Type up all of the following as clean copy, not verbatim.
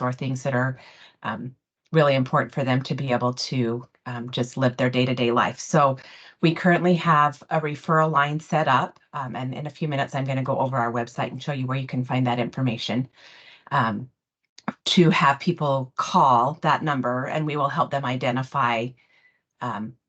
or things that are really important for them to be able to just live their day-to-day life. So we currently have a referral line set up, and in a few minutes, I'm going to go over our website and show you where you can find that information to have people call that number, and we will help them identify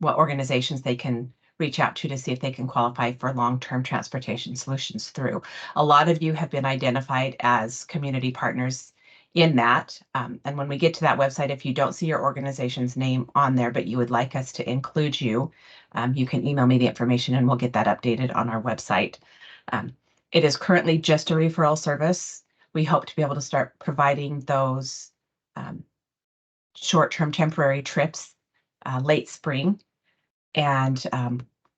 what organizations they can reach out to see if they can qualify for long-term transportation solutions through. A lot of you have been identified as community partners in that. And when we get to that website, if you don't see your organization's name on there, but you would like us to include you, you can email me the information and we'll get that updated on our website. It is currently just a referral service. We hope to be able to start providing those short-term temporary trips late spring. And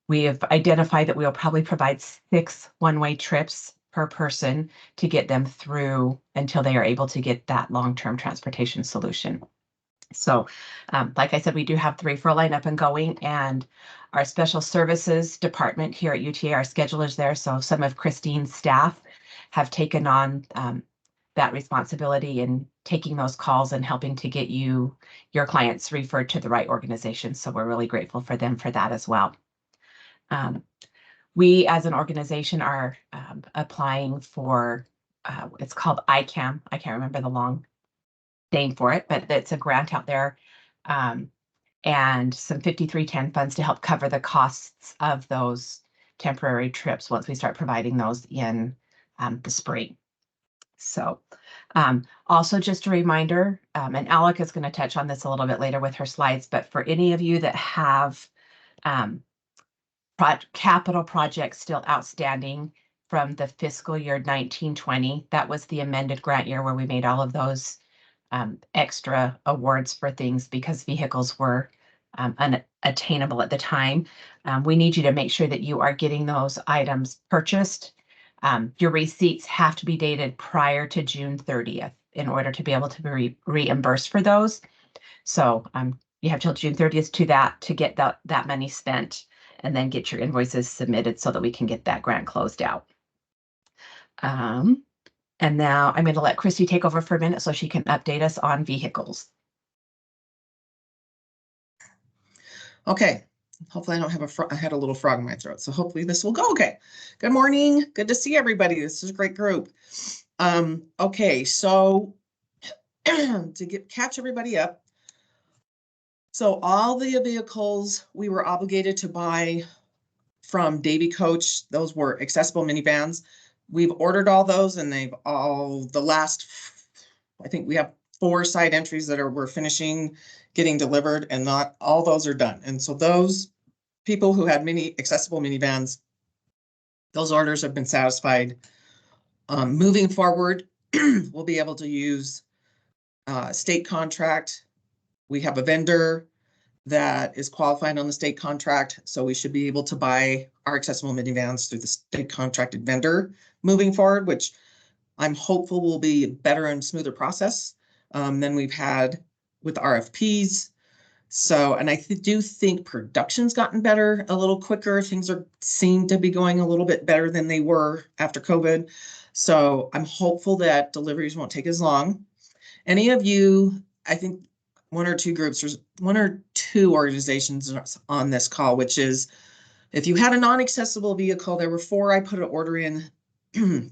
we have identified that we'll probably provide 6 one-way trips per person to get them through until they are able to get that long-term transportation solution. So like I said, we do have the referral line up and going, and our special services department here at UTA, our schedulers there. So some of Christine's staff have taken on that responsibility in taking those calls and helping to get your clients referred to the right organization. So we're really grateful for them for that as well. We as an organization are applying for, it's called ICAM. I can't remember the long name for it, but it's a grant out there, and some 5310 funds to help cover the costs of those temporary trips once we start providing those in the spring. So also just a reminder, and Alec is going to touch on this a little bit later with her slides, but for any of you that have capital projects still outstanding from the fiscal year 1920, that was the amended grant year where we made all of those extra awards for things because vehicles were unattainable at the time. We need you to make sure that you are getting those items purchased. Your receipts have to be dated prior to June 30th in order to be able to be reimbursed for those. So you have till June 30th to get that money spent, and then get your invoices submitted so that we can get that grant closed out. And now I'm going to let Christy take over for a minute so she can update us on vehicles. Okay. Hopefully I don't have I had a little frog in my throat, so hopefully this will go okay. Good morning. Good to see everybody. This is a great group. Okay, so to catch everybody up. So all the vehicles we were obligated to buy from Davy Coach, those were accessible minivans. We've ordered all those, and the last, I think we have 4 side entries that we're finishing getting delivered, and not all those are done. And so those people who had accessible minivans, those orders have been satisfied. Moving forward, we'll be able to use state contract. We have a vendor that is qualified on the state contract, so we should be able to buy our accessible minivans through the state contracted vendor moving forward, which I'm hopeful will be a better and smoother process than we've had with RFPs. So, and I do think production's gotten better, a little quicker. Things seem to be going a little bit better than they were after COVID. So I'm hopeful that deliveries won't take as long. Any of you, I think 1 or 2 groups, there's 1 or 2 organizations on this call, which is if you had a non-accessible vehicle, there were 4 I put an order in.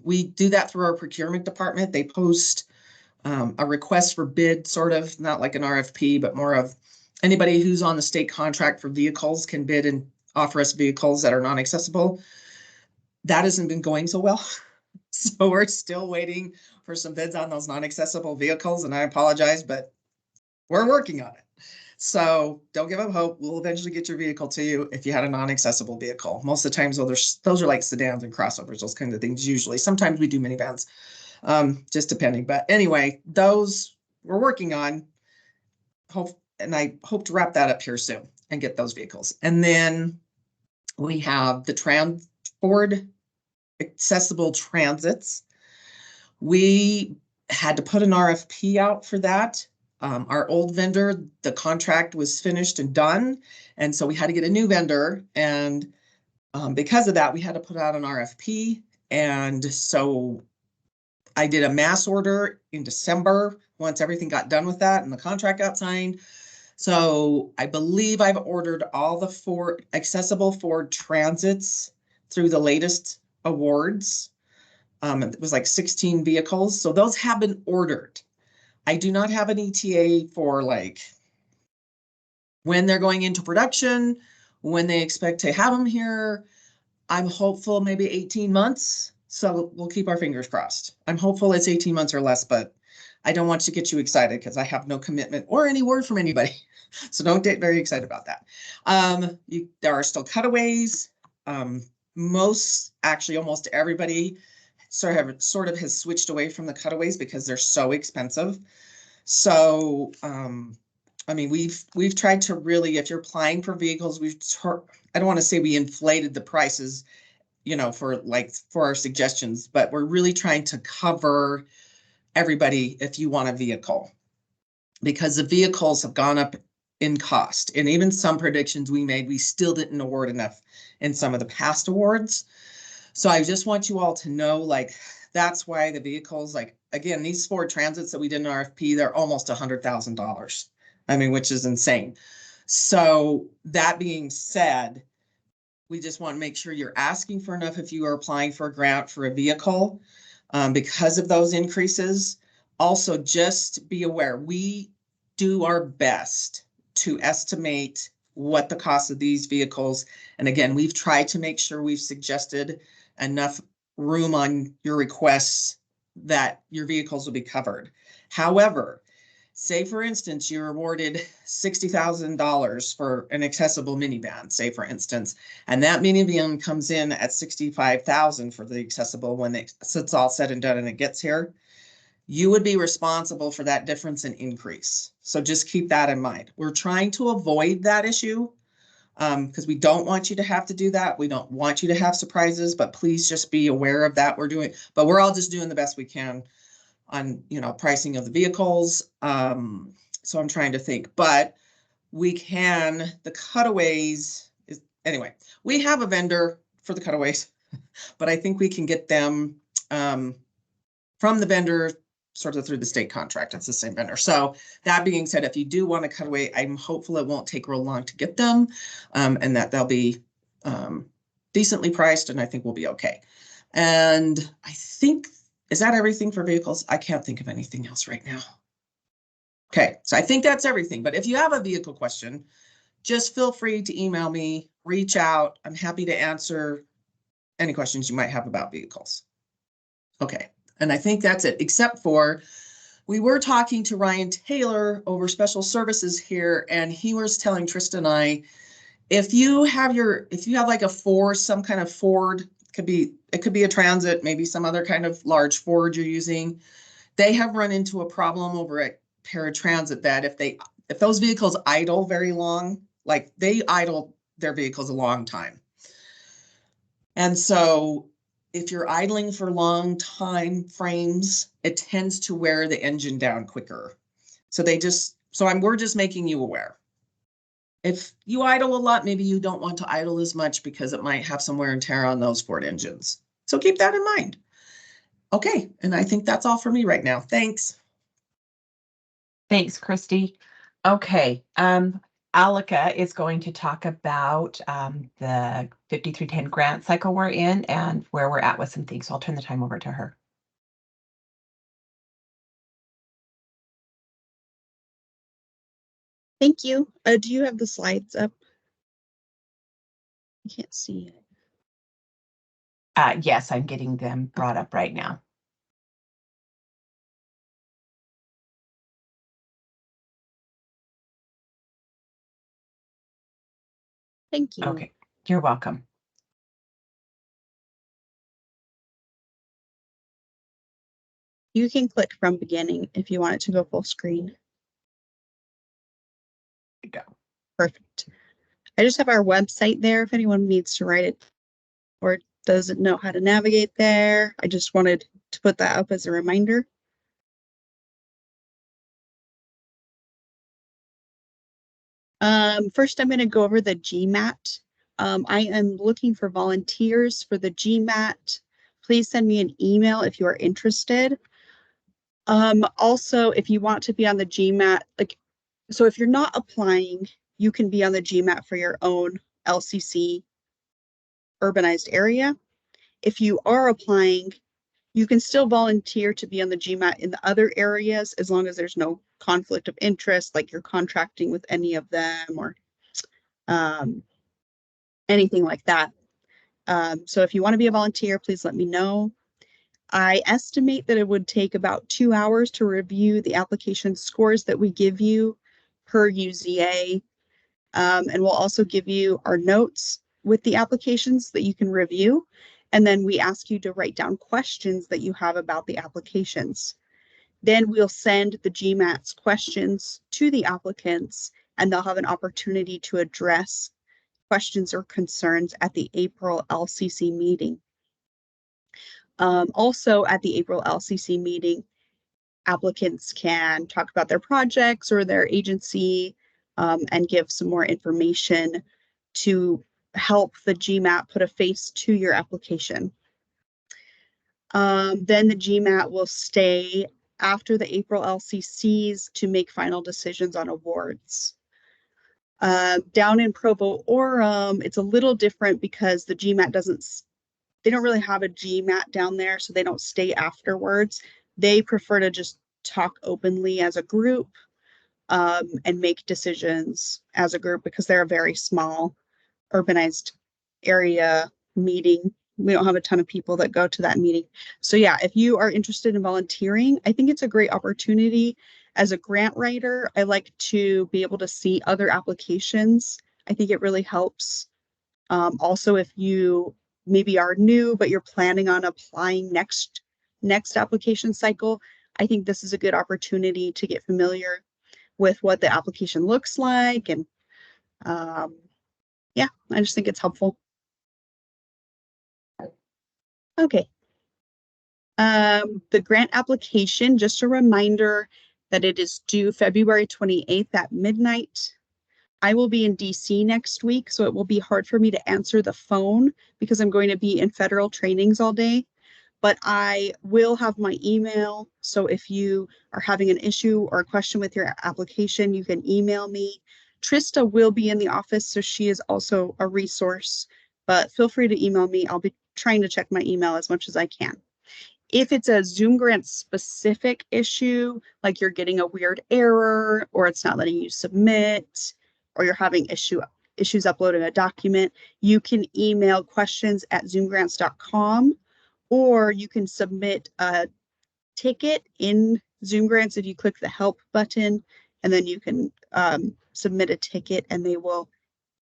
We do that through our procurement department. They post a request for bid, sort of, not like an RFP, but more of anybody who's on the state contract for vehicles can bid and offer us vehicles that are non-accessible. That hasn't been going so well. So we're still waiting for some bids on those non-accessible vehicles, and I apologize, but we're working on it. So don't give up hope. We'll eventually get your vehicle to you if you had a non-accessible vehicle. Most of the times, those are like sedans and crossovers, those kinds of things usually. Sometimes we do minivans, just depending. But anyway, those we're working on. And I hope to wrap that up here soon and get those vehicles. And then we have the Ford accessible transits. We had to put an RFP out for that. Our old vendor, the contract was finished and done. And so we had to get a new vendor. And because of that, we had to put out an RFP. And so I did a mass order in December once everything got done with that and the contract got signed. So I believe I've ordered all the accessible Ford Transits through the latest awards. It was like 16 vehicles. So those have been ordered. I do not have an ETA for like when they're going into production, when they expect to have them here. I'm hopeful maybe 18 months. So we'll keep our fingers crossed. I'm hopeful it's 18 months or less, but I don't want to get you excited because I have no commitment or any word from anybody. So don't get very excited about that. There are still cutaways. Almost everybody sort of has switched away from the cutaways because they're so expensive. So, I mean, we've tried to really, if you're applying for vehicles, I don't want to say we inflated the prices, you know, for our suggestions, but we're really trying to cover everybody if you want a vehicle, because the vehicles have gone up in cost. And even some predictions we made, we still didn't award enough in some of the past awards. So I just want you all to know, like, that's why the vehicles, like, again, these Ford Transits that we did in RFP, they're almost $100,000. I mean, which is insane. So that being said, we just want to make sure you're asking for enough if you are applying for a grant for a vehicle because of those increases. Also, just be aware, we do our best to estimate what the cost of these vehicles. And again, we've tried to make sure we've suggested enough room on your requests that your vehicles will be covered. However, say for instance, you're awarded $60,000 for an accessible minivan, say for instance, and that minivan comes in at $65,000 for the accessible when it's all said and done and it gets here. You would be responsible for that difference in increase. So just keep that in mind. We're trying to avoid that issue because we don't want you to have to do that. We don't want you to have surprises, but please just be aware of that. We're all just doing the best we can on, you know, pricing of the vehicles. So I'm trying to think, but the cutaways anyway, we have a vendor for the cutaways, but I think we can get them from the vendor sort of through the state contract. It's the same vendor. So that being said, if you do want a cutaway, I'm hopeful it won't take real long to get them and that they'll be decently priced, and I think we'll be okay. And I think, is that everything for vehicles? I can't think of anything else right now. Okay, so I think that's everything. But if you have a vehicle question, just feel free to email me, reach out. I'm happy to answer any questions you might have about vehicles. Okay, and I think that's it, except for we were talking to Ryan Taylor over special services here, and he was telling Tristan and I, if you have like some kind of Ford, it could be a Transit, maybe some other kind of large Ford you're using. They have run into a problem over at Paratransit that if those vehicles idle very long, like they idle their vehicles a long time. And so if you're idling for long time frames, it tends to wear the engine down quicker. So we're just making you aware. If you idle a lot, maybe you don't want to idle as much because it might have some wear and tear on those Ford engines. So keep that in mind. Okay, and I think that's all for me right now. Thanks. Thanks, Christy. Okay, Alika is going to talk about the 5310 grant cycle we're in and where we're at with some things. So I'll turn the time over to her. Thank you. Do you have the slides up? I can't see it. Yes, I'm getting them brought up right now. Thank you. Okay, you're welcome. You can click from beginning if you want it to go full screen. There you go. Perfect. I just have our website there if anyone needs to write it or doesn't know how to navigate there. I just wanted to put that up as a reminder. First, I'm going to go over the GMAT. I am looking for volunteers for the GMAT. Please send me an email if you are interested. Also, if you want to be on the GMAT, so if you're not applying, you can be on the GMAT for your own LCC urbanized area. If you are applying, you can still volunteer to be on the GMAT in the other areas as long as there's no conflict of interest, like you're contracting with any of them or anything like that. So if you want to be a volunteer, please let me know. I estimate that it would take about 2 hours to review the application scores that we give you per UZA. And we'll also give you our notes with the applications that you can review. And then we ask you to write down questions that you have about the applications. Then we'll send the GMAT's questions to the applicants, and they'll have an opportunity to address questions or concerns at the April LCC meeting. Also at the April LCC meeting, applicants can talk about their projects or their agency and give some more information to help the GMAT put a face to your application. Then the GMAT will stay after the April LCCs to make final decisions on awards. Down in Provo Orem, it's a little different because the GMAT they don't really have a GMAT down there, so they don't stay afterwards. They prefer to just talk openly as a group and make decisions as a group because they're a very small urbanized area meeting. We don't have a ton of people that go to that meeting. So yeah, if you are interested in volunteering, I think it's a great opportunity. As a grant writer, I like to be able to see other applications. I think it really helps. Also, if you maybe are new, but you're planning on applying next application cycle, I think this is a good opportunity to get familiar with what the application looks like. And yeah, I just think it's helpful. Okay. The grant application, just a reminder that it is due February 28th at midnight. I will be in DC next week, so it will be hard for me to answer the phone because I'm going to be in federal trainings all day. But I will have my email. So if you are having an issue or a question with your application, you can email me. Trista will be in the office, so she is also a resource, but feel free to email me. I'll be trying to check my email as much as I can. If it's a Zoom grant specific issue, like you're getting a weird error or it's not letting you submit, or you're having issues uploading a document, you can email questions@zoomgrants.com, or you can submit a ticket in Zoom Grants if you click the help button, and then you can submit a ticket and they will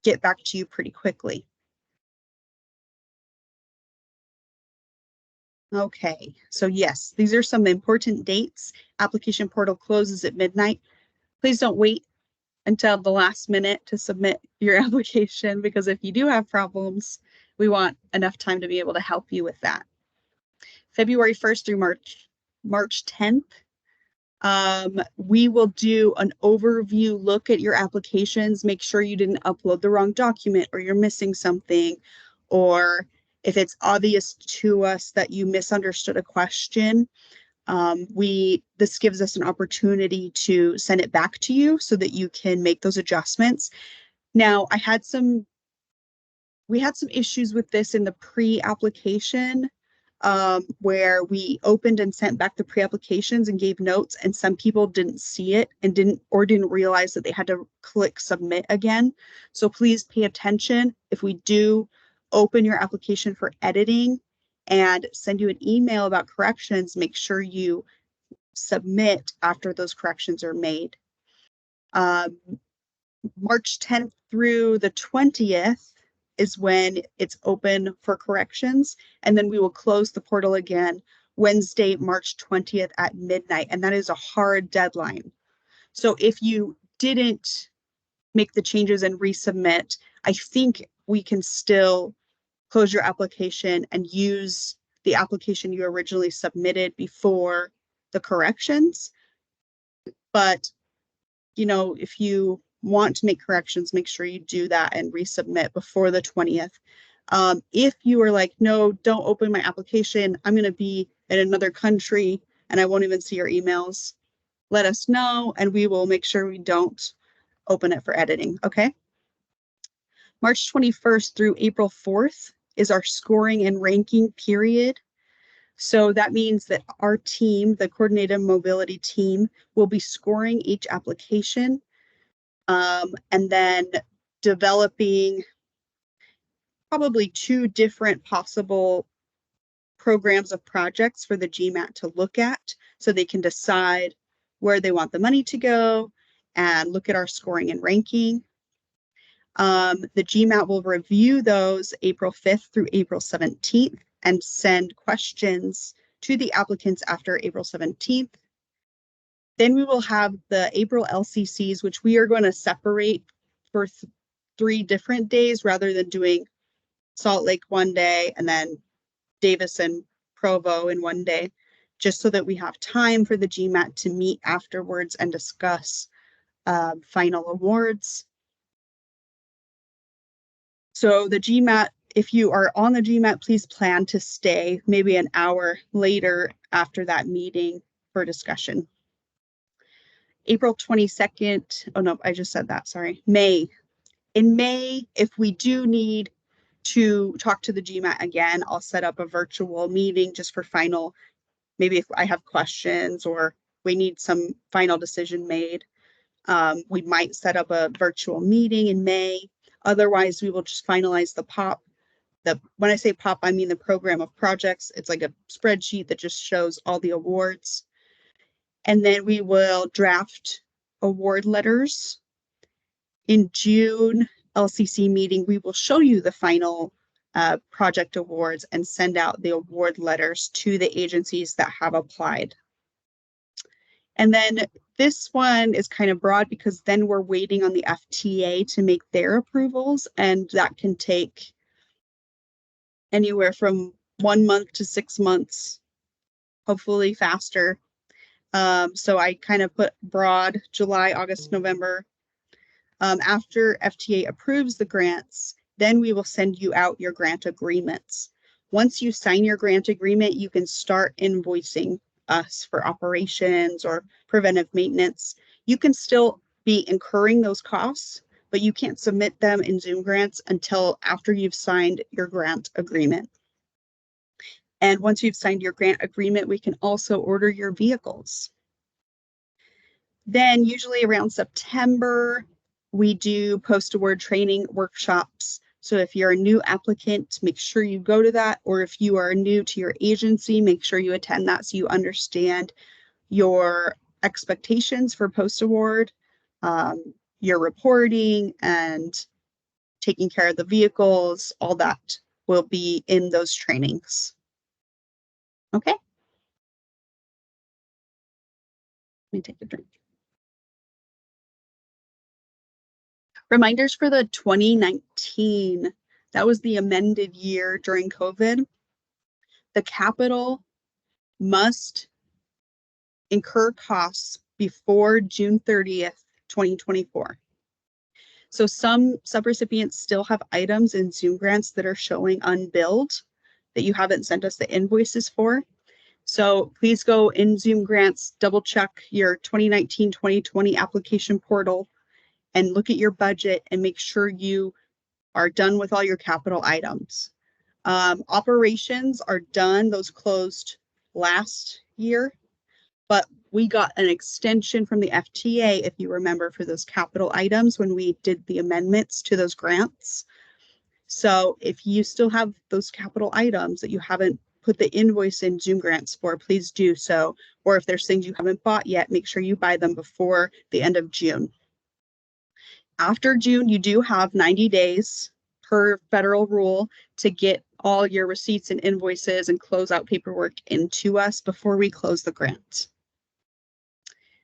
get back to you pretty quickly. Okay, so yes, these are some important dates. Application portal closes at midnight. Please don't wait until the last minute to submit your application, because if you do have problems, we want enough time to be able to help you with that. February 1st through March 10th, we will do an overview look at your applications. Make sure you didn't upload the wrong document or you're missing something, or if it's obvious to us that you misunderstood a question, this gives us an opportunity to send it back to you so that you can make those adjustments. Now, we had some issues with this in the pre-application, where we opened and sent back the pre-applications and gave notes, and some people didn't see it and didn't realize that they had to click submit again. So please pay attention. If we do open your application for editing and send you an email about corrections, make sure you submit after those corrections are made. March 10th through the 20th is when it's open for corrections, and then we will close the portal again Wednesday, March 20th at midnight, and that is a hard deadline. So if you didn't make the changes and resubmit, I think we can still close your application and use the application you originally submitted before the corrections. But, you know, if you want to make corrections, make sure you do that and resubmit before the 20th. If you are like, no, don't open my application, I'm going to be in another country and I won't even see your emails, let us know and we will make sure we don't open it for editing, okay? March 21st through April 4th is our scoring and ranking period. So that means that our team, the coordinated mobility team, will be scoring each application and then developing probably 2 different possible programs of projects for the GMAT to look at so they can decide where they want the money to go and look at our scoring and ranking. The GMAT will review those April 5th through April 17th and send questions to the applicants after April 17th. Then we will have the April LCCs, which we are going to separate for 3 different days rather than doing Salt Lake one day and then Davis and Provo in one day, just so that we have time for the GMAT to meet afterwards and discuss final awards. So the GMAT, if you are on the GMAT, please plan to stay maybe an hour later after that meeting for discussion. April 22nd, oh no, I just said that, sorry, May. In May, if we do need to talk to the GMAT again, I'll set up a virtual meeting just for final, maybe if I have questions or we need some final decision made. We might set up a virtual meeting in May. Otherwise, we will just finalize the POP. When I say POP, I mean the program of projects. It's like a spreadsheet that just shows all the awards. And then we will draft award letters. In June LCC meeting, we will show you the final project awards and send out the award letters to the agencies that have applied. And then this one is kind of broad because then we're waiting on the FTA to make their approvals, and that can take anywhere from 1 month to 6 months, hopefully faster. So I kind of put broad July, August, November. After FTA approves the grants, then we will send you out your grant agreements. Once you sign your grant agreement, you can start invoicing us for operations or preventive maintenance. You can still be incurring those costs, but you can't submit them in Zoom grants until after you've signed your grant agreement. And once you've signed your grant agreement, we can also order your vehicles. Then usually around September, we do post-award training workshops. So if you're a new applicant, make sure you go to that. Or if you are new to your agency, make sure you attend that so you understand your expectations for post-award, your reporting and taking care of the vehicles, all that will be in those trainings. Okay. Let me take a drink. Reminders for the 2019, that was the amended year during COVID. The capital must incur costs before June 30th, 2024. So some subrecipients still have items in Zoom grants that are showing unbilled that you haven't sent us the invoices for. So please go in Zoom grants, double check your 2019-2020 application portal and look at your budget and make sure you are done with all your capital items. Operations are done, those closed last year, but we got an extension from the FTA, if you remember, for those capital items when we did the amendments to those grants. So if you still have those capital items that you haven't put the invoice in Zoom grants for, please do so. Or if there's things you haven't bought yet, make sure you buy them before the end of June. After June, you do have 90 days per federal rule to get all your receipts and invoices and closeout paperwork into us before we close the grant.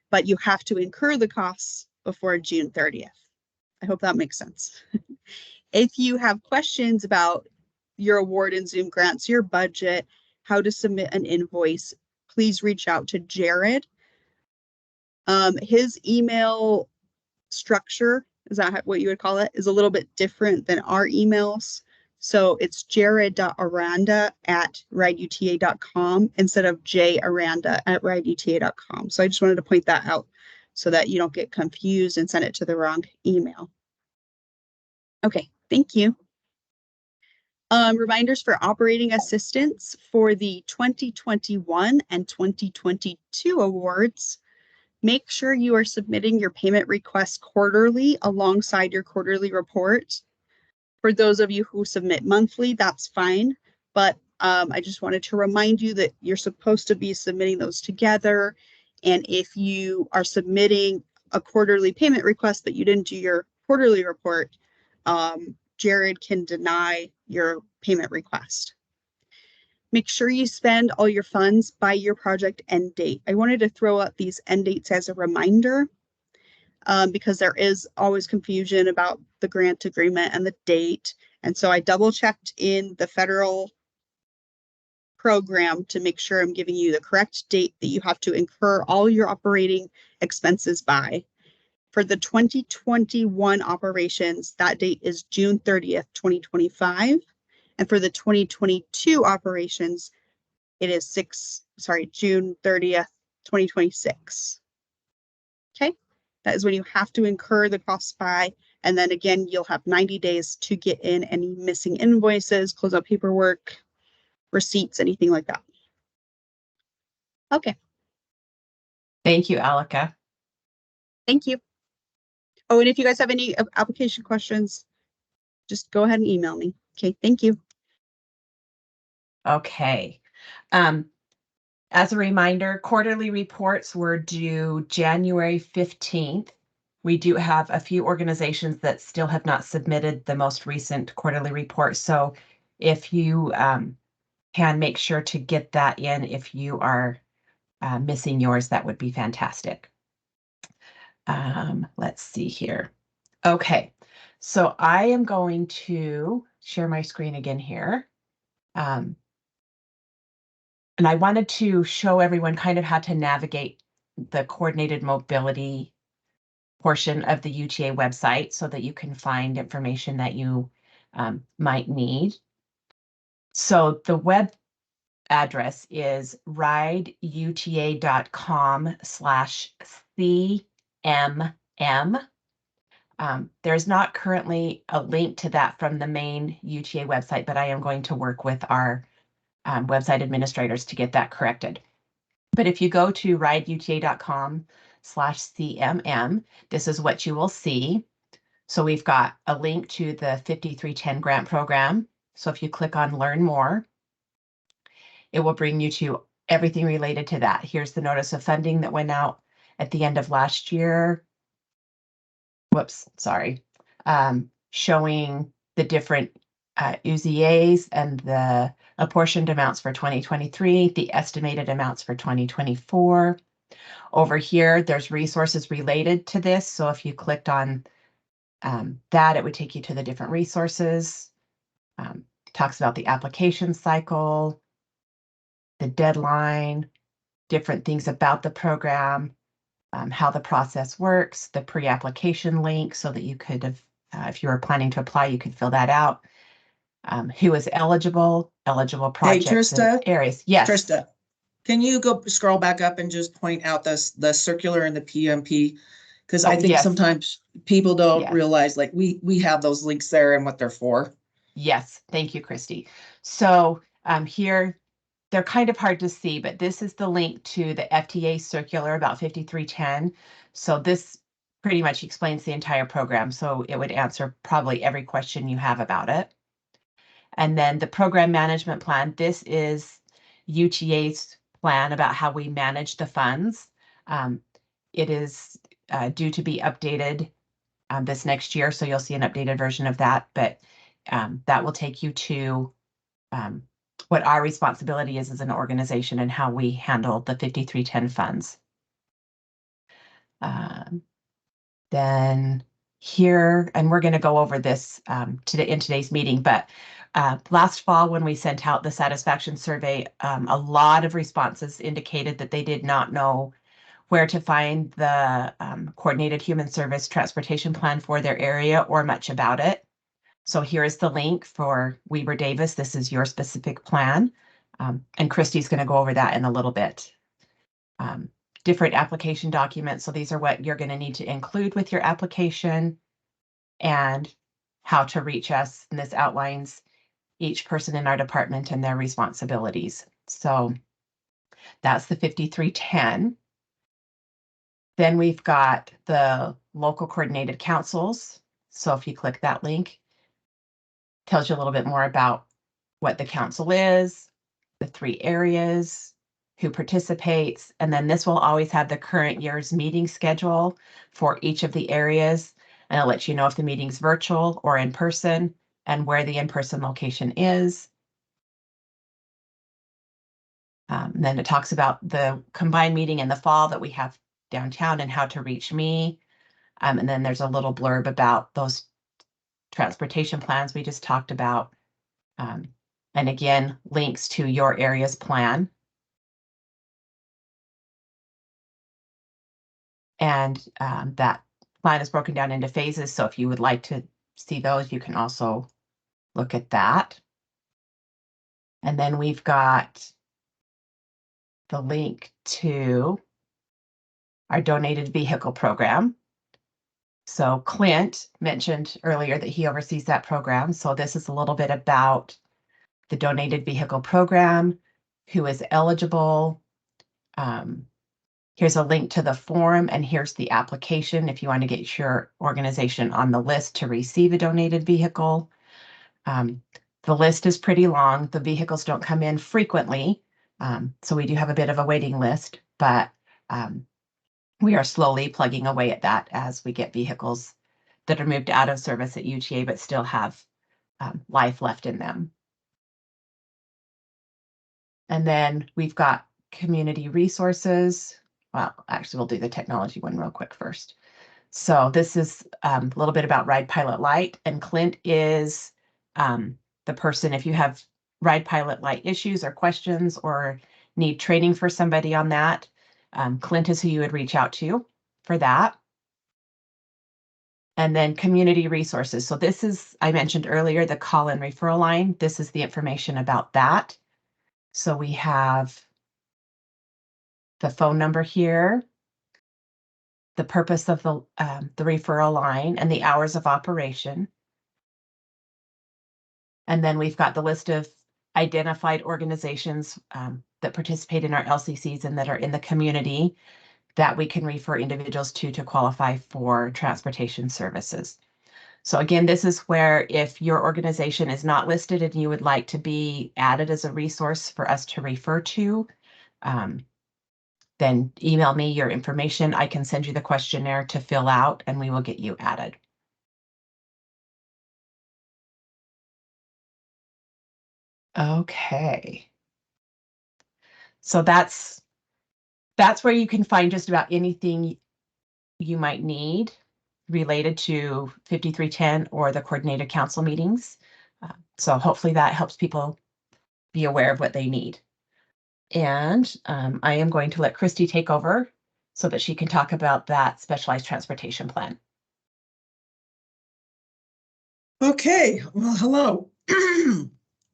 But you have to incur the costs before June 30th. I hope that makes sense. If you have questions about your award in Zoom grants, your budget, how to submit an invoice, please reach out to Jared. His email structure, is that what you would call it, is a little bit different than our emails. So it's jared.aranda@rideuta.com instead of jaranda@rideuta.com. So I just wanted to point that out so that you don't get confused and send it to the wrong email. Okay, thank you. Reminders for operating assistance for the 2021 and 2022 awards. Make sure you are submitting your payment request quarterly alongside your quarterly report. For those of you who submit monthly, that's fine. But I just wanted to remind you that you're supposed to be submitting those together. And if you are submitting a quarterly payment request, but you didn't do your quarterly report, Jared can deny your payment request. Make sure you spend all your funds by your project end date. I wanted to throw out these end dates as a reminder because there is always confusion about the grant agreement and the date. And so I double checked in the federal program to make sure I'm giving you the correct date that you have to incur all your operating expenses by. For the 2021 operations, that date is June 30th, 2025. And for the 2022 operations, it is June 30th, 2026. Okay, that is when you have to incur the costs by, and then again, you'll have 90 days to get in any missing invoices, close out paperwork, receipts, anything like that. Okay. Thank you, Alika. Thank you. Oh, and if you guys have any application questions, just go ahead and email me. Okay, thank you. Okay. As a reminder, quarterly reports were due January 15th. We do have a few organizations that still have not submitted the most recent quarterly report. So if you can make sure to get that in, if you are missing yours, that would be fantastic. Let's see here. Okay, so I am going to share my screen again here. And I wanted to show everyone kind of how to navigate the coordinated mobility portion of the UTA website so that you can find information that you might need. So the web address is rideuta.com/CMM. There's not currently a link to that from the main UTA website, but I am going to work with our website administrators to get that corrected. But if you go to rideuta.com/CMM, this is what you will see. So we've got a link to the 5310 grant program. So if you click on Learn More, it will bring you to everything related to that. Here's the notice of funding that went out at the end of last year. Whoops, sorry. Showing the different UZAs and the apportioned amounts for 2023, the estimated amounts for 2024. Over here, there's resources related to this. So if you clicked on that, it would take you to the different resources. Talks about the application cycle, the deadline, different things about the program, how the process works, the pre-application link so that you could have, if you were planning to apply, you could fill that out. Who is eligible projects, hey, Trista, and areas. Yes. Trista, can you go scroll back up and just point out the circular and the PMP? Because I think sometimes people don't realize like we have those links there and what they're for. Yes, thank you, Christy. So here, they're kind of hard to see, but this is the link to the FTA circular about 5310. So this pretty much explains the entire program. So it would answer probably every question you have about it. And then the program management plan, this is UTA's plan about how we manage the funds. It is due to be updated this next year, so you'll see an updated version of that, but that will take you to what our responsibility is as an organization and how we handle the 5310 funds. Then here, and we're going to go over this in today's meeting, but last fall when we sent out the satisfaction survey, a lot of responses indicated that they did not know where to find the coordinated human service transportation plan for their area or much about it. So here is the link for Weber Davis. This is your specific plan. And Christy's going to go over that in a little bit. Different application documents. So these are what you're going to need to include with your application and how to reach us. And this outlines each person in our department and their responsibilities. So that's the 5310. Then we've got the local coordinated councils. So if you click that link, it tells you a little bit more about what the council is, the 3 areas, who participates, and then this will always have the current year's meeting schedule for each of the areas, and it'll let you know if the meeting's virtual or in person and where the in-person location is. Then it talks about the combined meeting in the fall that we have downtown and how to reach me. And then there's a little blurb about those transportation plans we just talked about. And again, links to your area's plan. And that plan is broken down into phases. So if you would like to see those, you can also look at that. And then we've got the link to our donated vehicle program. So Clint mentioned earlier that he oversees that program. So this is a little bit about the donated vehicle program, who is eligible. Here's a link to the form, and here's the application if you want to get your organization on the list to receive a donated vehicle. The list is pretty long. The vehicles don't come in frequently, so we do have a bit of a waiting list, but we are slowly plugging away at that as we get vehicles that are moved out of service at UTA but still have life left in them. And then we've got community resources. Well, actually, we'll do the technology one real quick first. So this is a little bit about Ride Pilot Lite, and Clint is the person, if you have Ride Pilot Lite issues or questions or need training for somebody on that, Clint is who you would reach out to for that. And then community resources. So this is, I mentioned earlier, the call-in referral line. This is the information about that. So we have the phone number here, the purpose of the referral line, and the hours of operation. And then we've got the list of identified organizations that participate in our LCCs and that are in the community that we can refer individuals to qualify for transportation services. So again, this is where if your organization is not listed and you would like to be added as a resource for us to refer to, then email me your information. I can send you the questionnaire to fill out and we will get you added. Okay. So that's where you can find just about anything you might need related to 5310 or the coordinated council meetings. So hopefully that helps people be aware of what they need. And I am going to let Christy take over so that she can talk about that specialized transportation plan. Okay, well, hello.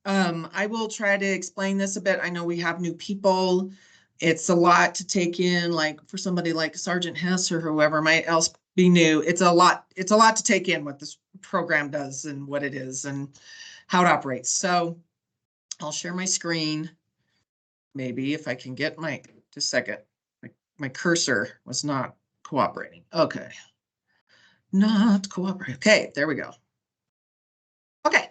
I will try to explain this a bit. I know we have new people. It's a lot to take in, like for somebody like Sergeant Hess or whoever might else be new. It's a lot to take in what this program does and what it is and how it operates. So I'll share my screen. Maybe if I can get just a second. My cursor was not cooperating. Okay. Not cooperating. Okay, there we go. Okay.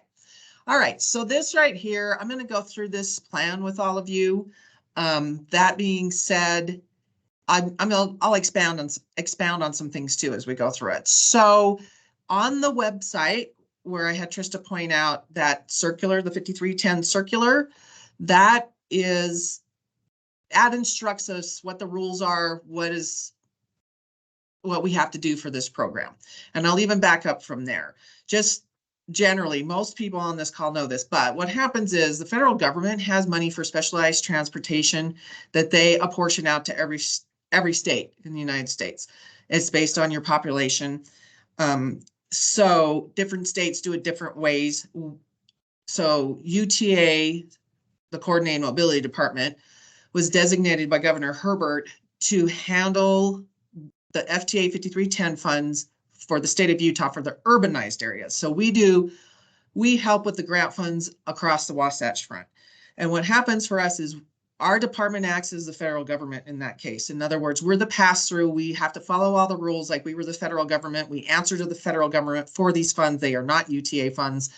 All right. So this right here, I'm going to go through this plan with all of you. That being said, I'll expound on some things too as we go through it. So on the website where I had Trista point out that circular, the 5310 circular, that instructs us what the rules are, what we have to do for this program. And I'll even back up from there. Just generally, most people on this call know this, but what happens is the federal government has money for specialized transportation that they apportion out to every state in the United States. It's based on your population. So different states do it different ways. So UTA, the Coordinated Mobility Department, was designated by Governor Herbert to handle the FTA 5310 funds for the state of Utah for the urbanized areas. So we help with the grant funds across the Wasatch Front. And what happens for us is our department acts as the federal government in that case. In other words, we're the pass-through. We have to follow all the rules like we were the federal government. We answer to the federal government for these funds. They are not UTA funds.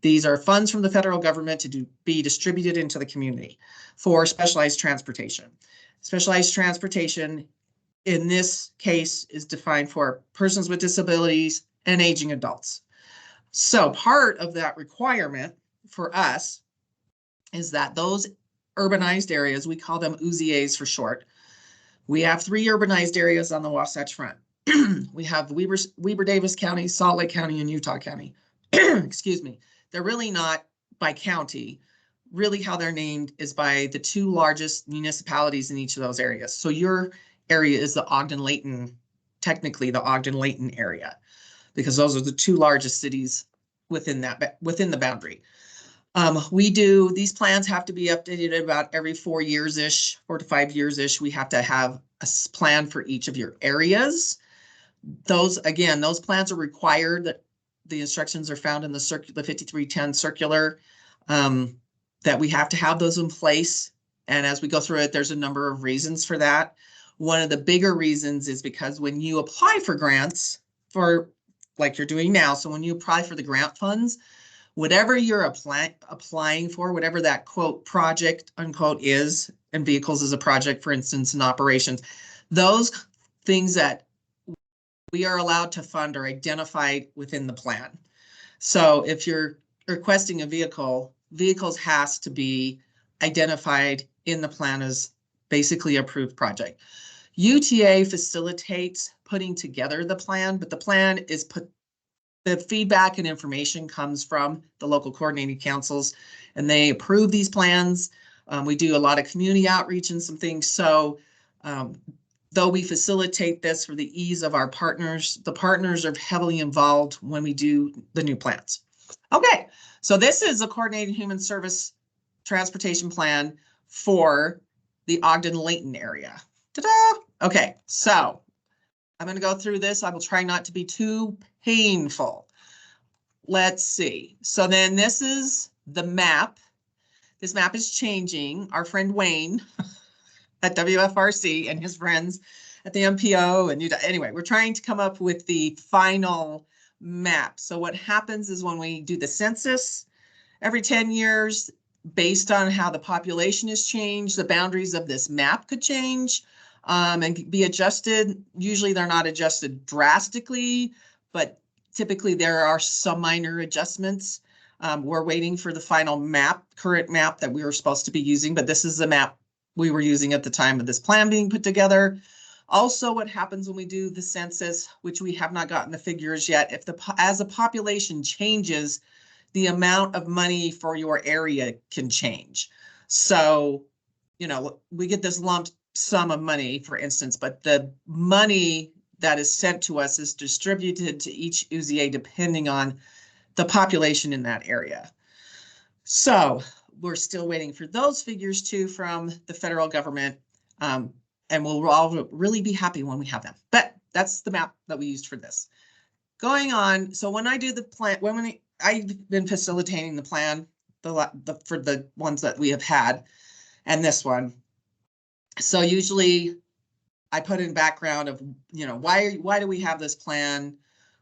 These are funds from the federal government to be distributed into the community for specialized transportation. Specialized transportation in this case is defined for persons with disabilities and aging adults. So part of that requirement for us is that those urbanized areas, we call them UZAs for short. We have 3 urbanized areas on the Wasatch Front. We have Weber Davis County, Salt Lake County, and Utah County. Excuse me. They're really not by county. Really how they're named is by the 2 largest municipalities in each of those areas. So your area is the Ogden-Layton, technically the Ogden-Layton area, because those are the 2 largest cities within the boundary. These plans have to be updated about every 4 years-ish, 4 to 5 years-ish. We have to have a plan for each of your areas. Those plans are required. That the instructions are found in the 5310 circular, that we have to have those in place. And as we go through it, there's a number of reasons for that. One of the bigger reasons is because when you apply for grants, for like you're doing now, so when you apply for the grant funds, whatever you're applying for, whatever that quote project unquote is, and vehicles is a project, for instance, in operations, those things that we are allowed to fund are identified within the plan. So if you're requesting a vehicles has to be identified in the plan as basically approved project. UTA facilitates putting together the plan, but the plan is the feedback and information comes from the local coordinating councils, and they approve these plans. We do a lot of community outreach and some things. So though we facilitate this for the ease of our partners, the partners are heavily involved when we do the new plans. Okay, so this is a coordinated human service transportation plan for the Ogden-Layton area. Ta-da! Okay, so I'm going to go through this. I will try not to be too painful. Let's see. So then this is the map. This map is changing. Our friend Wayne at WFRC and his friends at the MPO and anyway, we're trying to come up with the final map. So what happens is when we do the census every 10 years, based on how the population has changed, the boundaries of this map could change and be adjusted. Usually they're not adjusted drastically, but typically there are some minor adjustments. We're waiting for the final map, current map that we were supposed to be using, but this is the map we were using at the time of this plan being put together. Also, what happens when we do the census, which we have not gotten the figures yet, as the population changes, the amount of money for your area can change. So, we get this lump sum of money, for instance, but the money that is sent to us is distributed to each UZA depending on the population in that area. So we're still waiting for those figures too from the federal government, and we'll all really be happy when we have them. But that's the map that we used for this. Going on, so when I do the plan, I've been facilitating the plan for the ones that we have had, and this one. So usually I put in background of, why do we have this plan?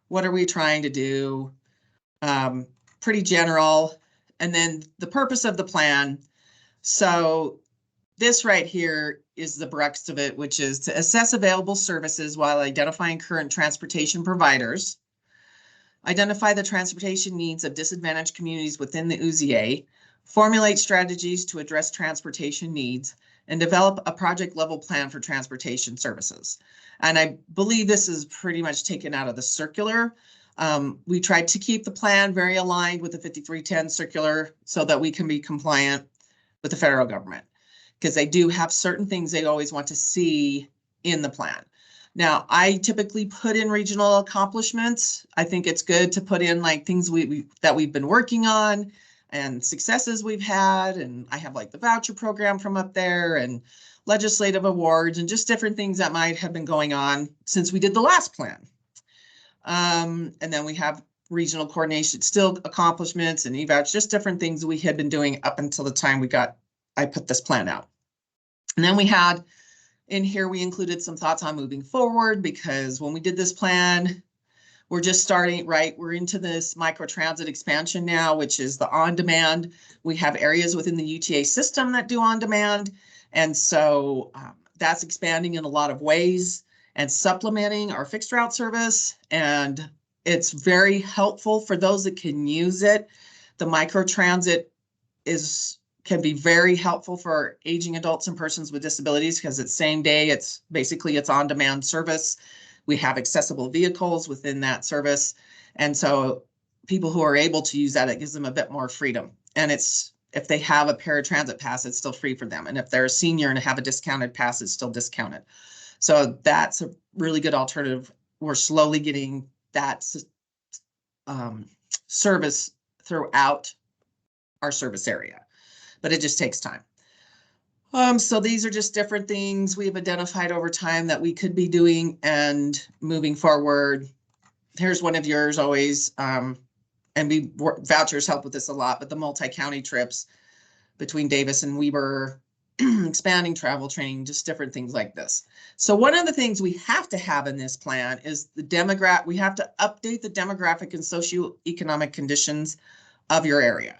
What are we trying to do? Pretty general. And then the purpose of the plan. So this right here is the crux of it, which is to assess available services while identifying current transportation providers, identify the transportation needs of disadvantaged communities within the UZA, formulate strategies to address transportation needs, and develop a project level plan for transportation services. And I believe this is pretty much taken out of the circular. We tried to keep the plan very aligned with the 5310 circular so that we can be compliant with the federal government, because they do have certain things they always want to see in the plan. Now, I typically put in regional accomplishments. I think it's good to put in like things that we've been working on and successes we've had. And I have like the voucher program from up there and legislative awards and just different things that might have been going on since we did the last plan. And then we have regional coordination, still accomplishments and evouch, just different things we had been doing up until the time I put this plan out. And then we had in here, we included some thoughts on moving forward, because when we did this plan, we're just starting, right? We're into this microtransit expansion now, which is the on-demand. We have areas within the UTA system that do on-demand. And so that's expanding in a lot of ways and supplementing our fixed route service. And it's very helpful for those that can use it. The microtransit can be very helpful for aging adults and persons with disabilities, because it's same day, it's on-demand service. We have accessible vehicles within that service. And so people who are able to use that, it gives them a bit more freedom. And if they have a paratransit pass, it's still free for them. And if they're a senior and have a discounted pass, it's still discounted. So that's a really good alternative. We're slowly getting that service throughout our service area, but it just takes time. So these are just different things we've identified over time that we could be doing and moving forward. Here's one of yours always, and vouchers help with this a lot, but the multi-county trips between Davis and Weber, expanding travel training, just different things like this. So one of the things we have to have in this plan is we have to update the demographic and socioeconomic conditions of your area.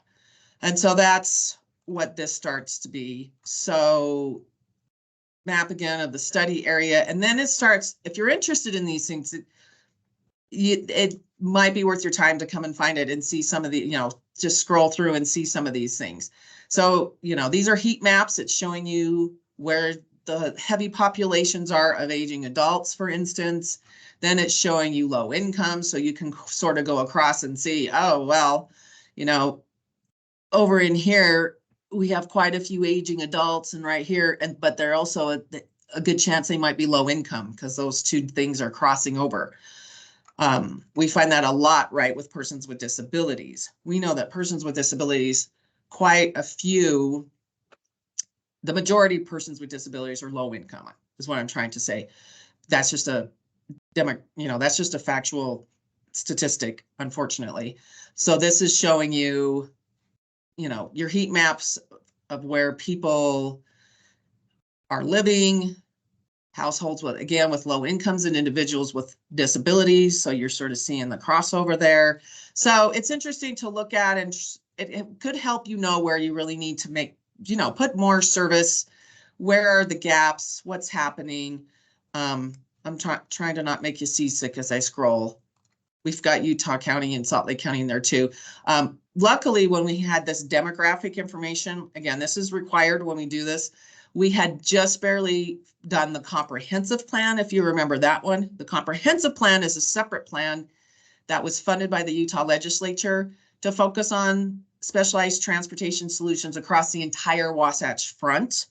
And so that's what this starts to be. So map again of the study area. And then it starts, if you're interested in these things, it might be worth your time to come and find it and see some of the, just scroll through and see some of these things. So, these are heat maps. It's showing you where the heavy populations are of aging adults, for instance. Then it's showing you low income. So you can sort of go across and see, oh, well, over in here, we have quite a few aging adults, and right here, but they're also a good chance they might be low income, because those two things are crossing over. We find that a lot, right, with persons with disabilities. We know that persons with disabilities, quite a few, the majority of persons with disabilities are low income, is what I'm trying to say. That's just that's just a factual statistic, unfortunately. So this is showing you, your heat maps of where people are living, households with low incomes and individuals with disabilities. So you're sort of seeing the crossover there. So it's interesting to look at, and it could help where you really need to make, put more service. Where are the gaps? What's happening? I'm trying to not make you seasick as I scroll. We've got Utah County and Salt Lake County in there too. Luckily, when we had this demographic information, again, this is required when we do this, we had just barely done the comprehensive plan. If you remember that one, the comprehensive plan is a separate plan that was funded by the Utah legislature to focus on specialized transportation solutions across the entire Wasatch Front.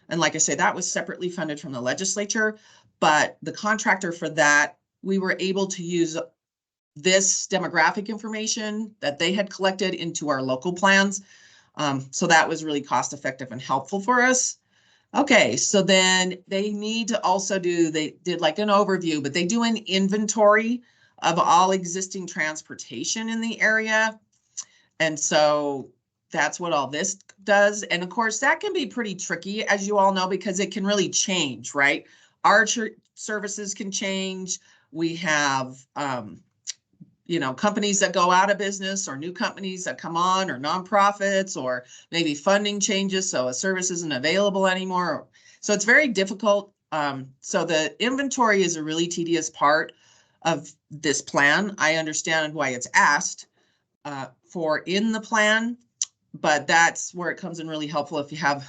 And like I say, that was separately funded from the legislature, but the contractor for that, we were able to use this demographic information that they had collected into our local plans. So that was really cost effective and helpful for us. Okay, so then they need to also they did like an overview, but they do an inventory of all existing transportation in the area. And so that's what all this does. And of course, that can be pretty tricky, as you all know, because it can really change, right? Our services can change. We have, companies that go out of business, or new companies that come on, or nonprofits, or maybe funding changes, so a service isn't available anymore. So it's very difficult. So the inventory is a really tedious part of this plan. I understand why it's asked for in the plan, but that's where it comes in really helpful if you have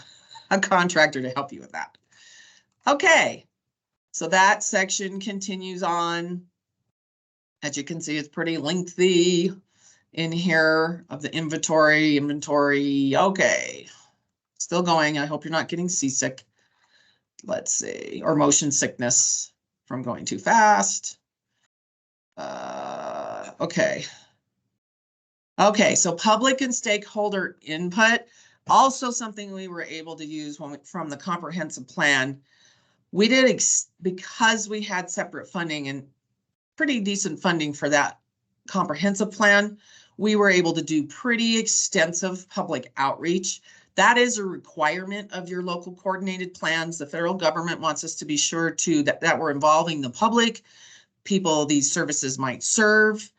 a contractor to help you with that. Okay, so that section continues on. As you can see, it's pretty lengthy in here of the inventory. Okay, still going. I hope you're not getting seasick. Let's see, or motion sickness from going too fast. Okay. Okay, so public and stakeholder input, also something we were able to use from the comprehensive plan. We did, because we had separate funding and pretty decent funding for that comprehensive plan, we were able to do pretty extensive public outreach. That is a requirement of your local coordinated plans. The federal government wants us to be sure to that we're involving the public, people these services might serve,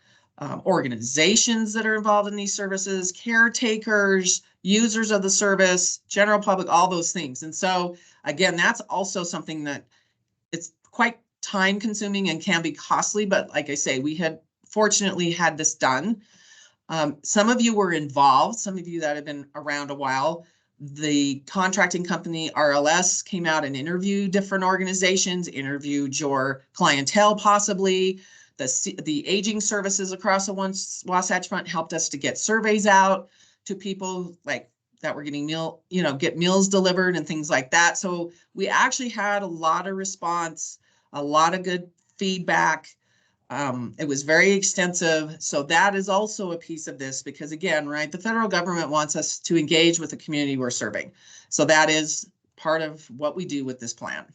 organizations that are involved in these services, caretakers, users of the service, general public, all those things. And so again, that's also something that it's quite time consuming and can be costly, but like I say, we had fortunately had this done. Some of you were involved, some of you that have been around a while. The contracting company RLS came out and interviewed different organizations, interviewed your clientele possibly. The aging services across the Wasatch Front helped us to get surveys out to people like that were getting get meals delivered and things like that. So we actually had a lot of response, a lot of good feedback. It was very extensive. So that is also a piece of this because again, right, the federal government wants us to engage with the community we're serving. So that is part of what we do with this plan.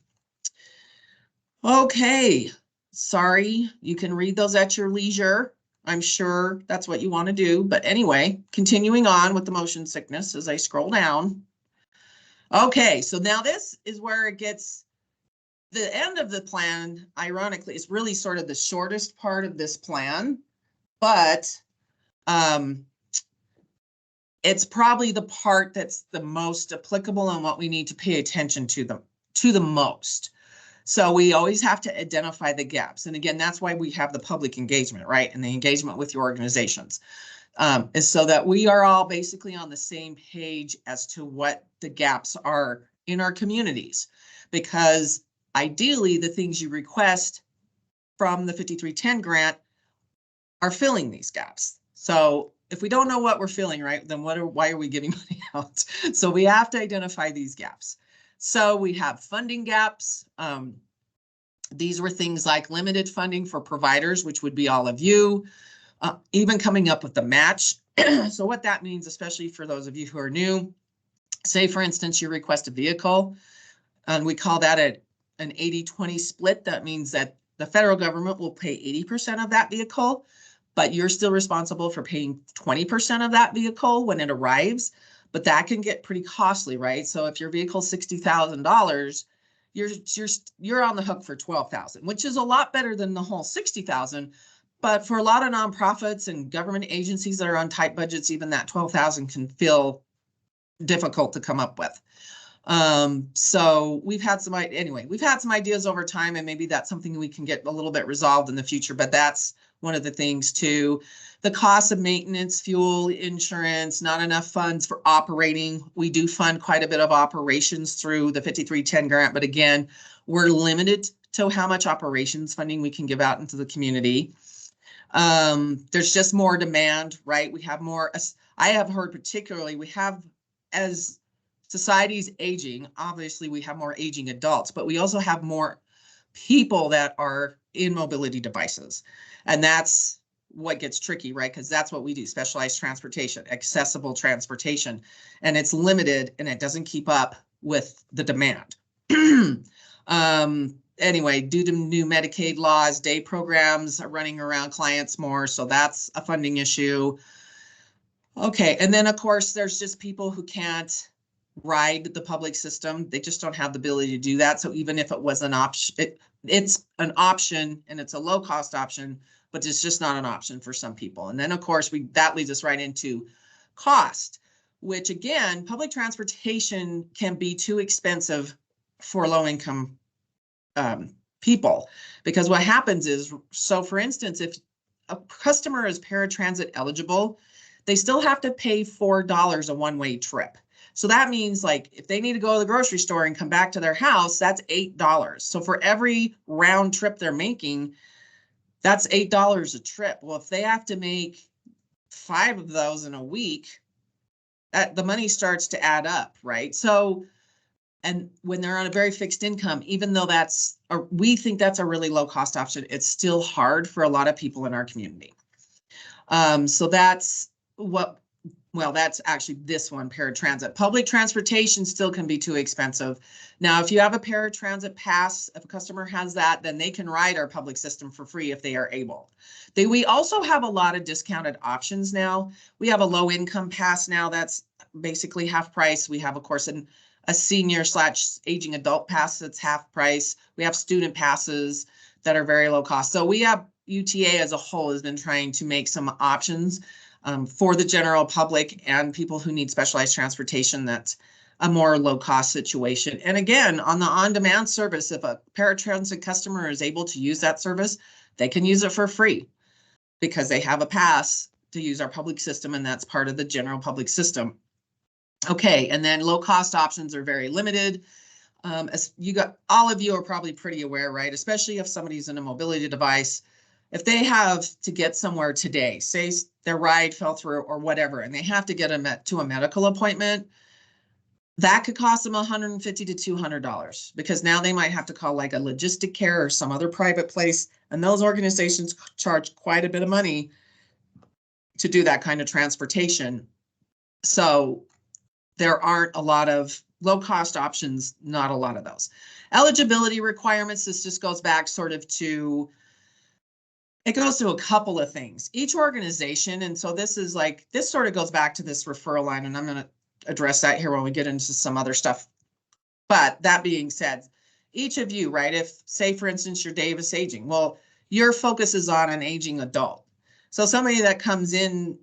Okay, sorry, you can read those at your leisure. I'm sure that's what you want to do. But anyway, continuing on with the motion sickness as I scroll down. Okay, so now this is where it gets, the end of the plan, ironically, is really sort of the shortest part of this plan, but it's probably the part that's the most applicable and what we need to pay attention to the most. So we always have to identify the gaps. And again, that's why we have the public engagement, right? And the engagement with your organizations is so that we are all basically on the same page as to what the gaps are in our communities. Because ideally, the things you request from the 5310 grant are filling these gaps. So if we don't know what we're filling, right, then why are we giving money out? So we have to identify these gaps. So we have funding gaps. These were things like limited funding for providers, which would be all of you, even coming up with the match. So what that means, especially for those of you who are new, say, for instance, you request a vehicle, and we call that an 80-20 split. That means that the federal government will pay 80% of that vehicle, but you're still responsible for paying 20% of that vehicle when it arrives. But that can get pretty costly, right? So if your vehicle's $60,000, you're on the hook for $12,000, which is a lot better than the whole $60,000. But for a lot of nonprofits and government agencies that are on tight budgets, even that $12,000 can feel difficult to come up with. So we've had some ideas over time, and maybe that's something we can get a little bit resolved in the future, but that's one of the things too. The cost of maintenance, fuel, insurance, not enough funds for operating. We do fund quite a bit of operations through the 5310 grant, but again, we're limited to how much operations funding we can give out into the community. There's just more demand, right? We have more, I have heard particularly, we have, as society's aging, obviously we have more aging adults, but we also have more people that are in mobility devices. And that's what gets tricky, right? Because that's what we do, specialized transportation, accessible transportation, and it's limited and it doesn't keep up with the demand. Anyway, due to new Medicaid laws, day programs are running around clients more, so that's a funding issue. Okay, and then of course, there's just people who can't ride the public system. They just don't have the ability to do that. So even if it was an option, it's an option and it's a low cost option, but it's just not an option for some people. And then of course, that leads us right into cost, which again, public transportation can be too expensive for low income people, because what happens is, so for instance, if a customer is paratransit eligible, they still have to pay $4 a one-way trip. So that means like if they need to go to the grocery store and come back to their house, that's $8. So for every round trip they're making, that's $8 a trip. Well, if they have to make 5 of those in a week, the money starts to add up, right? So And when they're on a very fixed income, even though we think that's a really low cost option, it's still hard for a lot of people in our community. So that's that's actually this one, paratransit. Public transportation still can be too expensive. Now, if you have a paratransit pass, if a customer has that, then they can ride our public system for free if they are able. We also have a lot of discounted options now. We have a low income pass now that's basically half price. We have, of course, a senior/aging adult pass that's half price. We have student passes that are very low cost. So we have UTA as a whole has been trying to make some options for the general public and people who need specialized transportation that's a more low cost situation. And again, on the on-demand service, if a paratransit customer is able to use that service, they can use it for free because they have a pass to use our public system, and that's part of the general public system. Okay, and then low cost options are very limited. As all of you are probably pretty aware, right? Especially if somebody's in a mobility device, if they have to get somewhere today, say their ride fell through or whatever, and they have to get to a medical appointment, that could cost them $150 to $200 because now they might have to call like a logistic care or some other private place. And those organizations charge quite a bit of money to do that kind of transportation. So there aren't a lot of low cost options, not a lot of those. Eligibility requirements, this just goes back sort of to, it goes to a couple of things. Each organization, and so this sort of goes back to this referral line, and I'm going to address that here when we get into some other stuff. But that being said, each of you, right, if say for instance, you're Davis Aging, well, your focus is on an aging adult. So somebody that comes in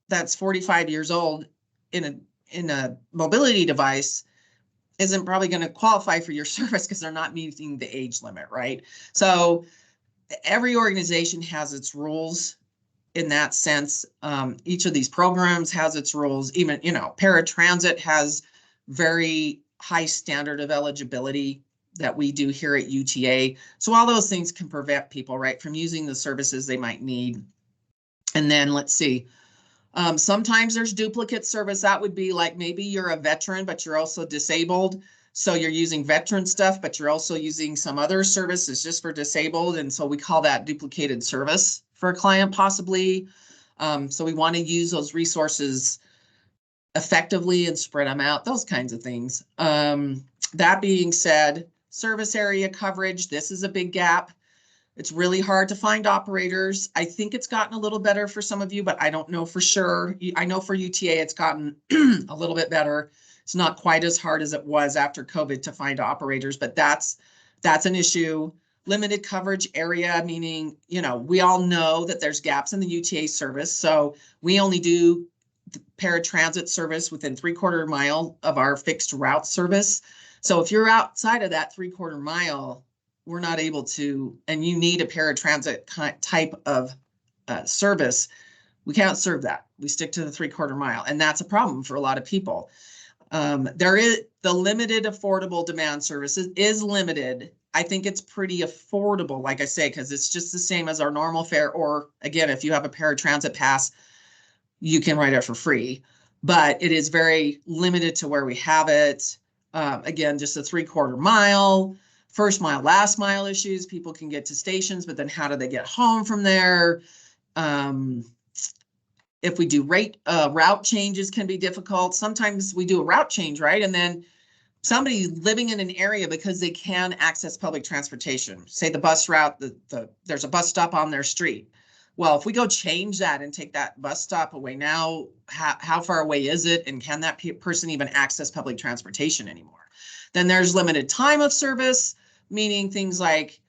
that's 45 years old in a mobility device isn't probably going to qualify for your service because they're not meeting the age limit, right? So every organization has its rules in that sense. Each of these programs has its rules. Even, paratransit has very high standard of eligibility that we do here at UTA. So all those things can prevent people, right, from using the services they might need. And then let's see. Sometimes there's duplicate service. That would be like maybe you're a veteran, but you're also disabled. So you're using veteran stuff, but you're also using some other services just for disabled. And so we call that duplicated service for a client possibly. So we want to use those resources effectively and spread them out, those kinds of things. That being said, service area coverage, this is a big gap. It's really hard to find operators. I think it's gotten a little better for some of you, but I don't know for sure. I know for UTA, it's gotten a little bit better. It's not quite as hard as it was after COVID to find operators, but that's an issue. Limited coverage area, meaning, we all know that there's gaps in the UTA service. So we only do the paratransit service within 3/4 mile of our fixed route service. So if you're outside of that 3/4 mile, we're not able to, and you need a paratransit type of service, we can't serve that. We stick to the 3/4 mile, and that's a problem for a lot of people. There is the limited affordable demand services is limited. I think it's pretty affordable, like I say, because it's just the same as our normal fare. Or again, if you have a paratransit pass, you can ride it for free, but it is very limited to where we have it. Again, just a 3/4 mile. First mile, last mile issues. People can get to stations, but then how do they get home from there? If we do route changes can be difficult. Sometimes we do a route change, right? And then somebody living in an area because they can access public transportation, say the bus route, there's a bus stop on their street. Well, if we go change that and take that bus stop away now, how far away is it? And can that person even access public transportation anymore? Then there's limited time of service, meaning things like,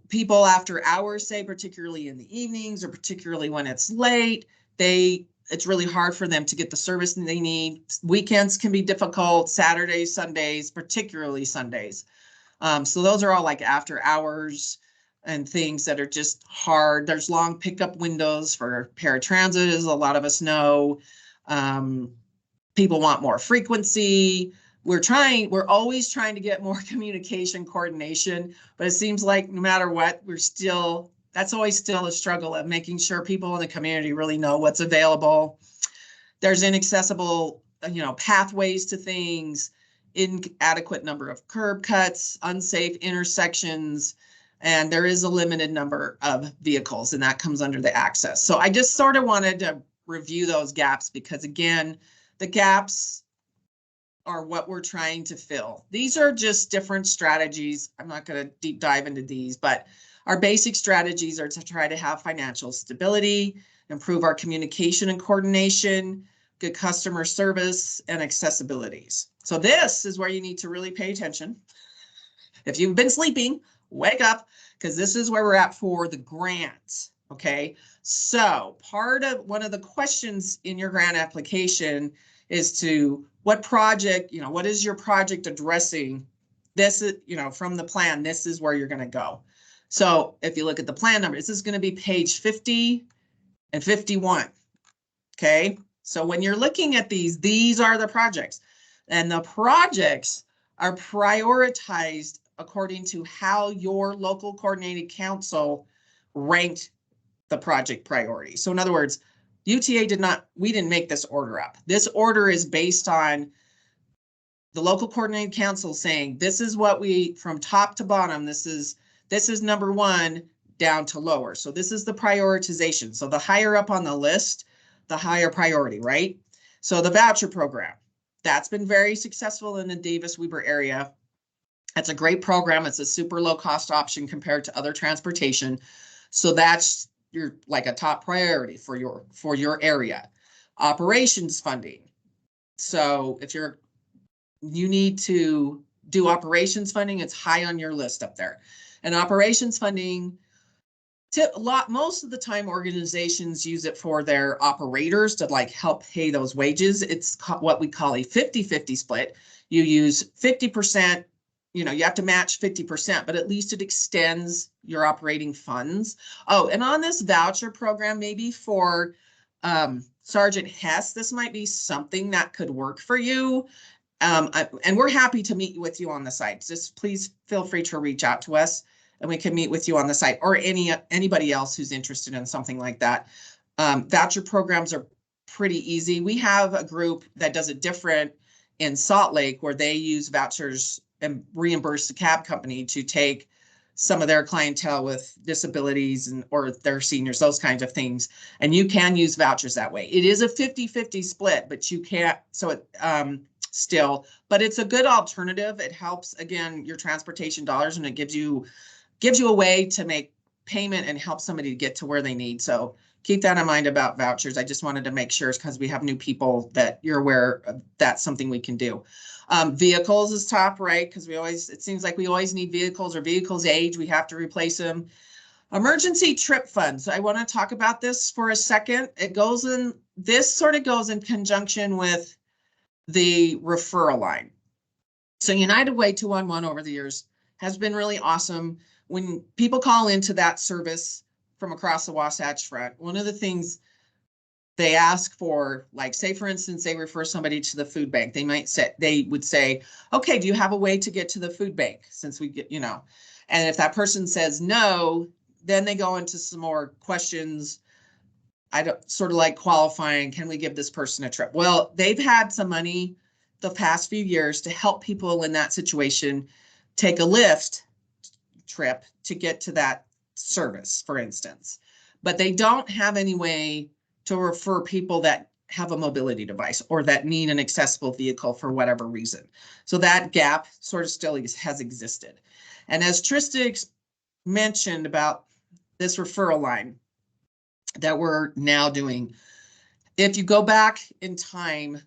people after hours, say, particularly in the evenings or particularly when it's late, it's really hard for them to get the service they need. Weekends can be difficult, Saturdays, Sundays, particularly Sundays. So those are all like after hours and things that are just hard. There's long pickup windows for paratransit, as a lot of us know. People want more frequency. We're always trying to get more communication coordination, but it seems like no matter what, that's always still a struggle of making sure people in the community really know what's available. There's inaccessible, pathways to things. inadequate number of curb cuts, unsafe intersections, and there is a limited number of vehicles, and that comes under the access. So I just sort of wanted to review those gaps because, again, the gaps are what we're trying to fill. These are just different strategies. I'm not going to deep dive into these, but our basic strategies are to try to have financial stability, improve our communication and coordination, good customer service, and accessibilities. So this is where you need to really pay attention. If you've been sleeping, wake up, because this is where we're at for the grant. Okay, so one of the questions in your grant application is to what project, what is your project addressing? This is, from the plan, this is where you're going to go. So if you look at the plan number, this is going to be page 50 and 51. Okay, so when you're looking at these are the projects, and the projects are prioritized according to how your local coordinated council ranked the project priority. So in other words, UTA we didn't make this order up. This order is based on the local coordinated council saying, this is what from top to bottom, this is number one down to lower. So this is the prioritization. So the higher up on the list, the higher priority, right? So the voucher program, that's been very successful in the Davis-Weber area. It's a great program. It's a super low cost option compared to other transportation. So that's like a top priority for your area. Operations funding. So if you need to do operations funding, it's high on your list up there. And operations funding, most of the time organizations use it for their operators to like help pay those wages. It's what we call a 50-50 split. You use 50%, you have to match 50%, but at least it extends your operating funds. Oh, and on this voucher program, maybe for Sergeant Hess, this might be something that could work for you. And we're happy to meet with you on the site. Just please feel free to reach out to us and we can meet with you on the site, or anybody else who's interested in something like that. Voucher programs are pretty easy. We have a group that does it different in Salt Lake, where they use vouchers and reimburse the cab company to take some of their clientele with disabilities or their seniors, those kinds of things. And you can use vouchers that way. It is a 50-50 split, but you can't, so it still, but it's a good alternative. It helps, again, your transportation dollars, and it gives you a way to make payment and help somebody to get to where they need. So keep that in mind about vouchers. I just wanted to make sure, because we have new people, that you're aware of that's something we can do. Vehicles is top, right? Because it seems like we always need vehicles, or vehicles age, we have to replace them. Emergency trip funds. I want to talk about this for a second. This sort of goes in conjunction with the referral line. So United Way 211 over the years has been really awesome. When people call into that service from across the Wasatch Front, one of the things they ask for, like, say for instance, they refer somebody to the food bank. They would say, okay, do you have a way to get to the food bank? Since we get, and if that person says no, then they go into some more questions. I don't sort of like qualifying, can we give this person a trip? Well, they've had some money the past few years to help people in that situation take a Lyft trip to get to that service, for instance. But they don't have any way to refer people that have a mobility device or that need an accessible vehicle for whatever reason. So that gap sort of still has existed. And as Trista mentioned about this referral line that we're now doing, if you go back in time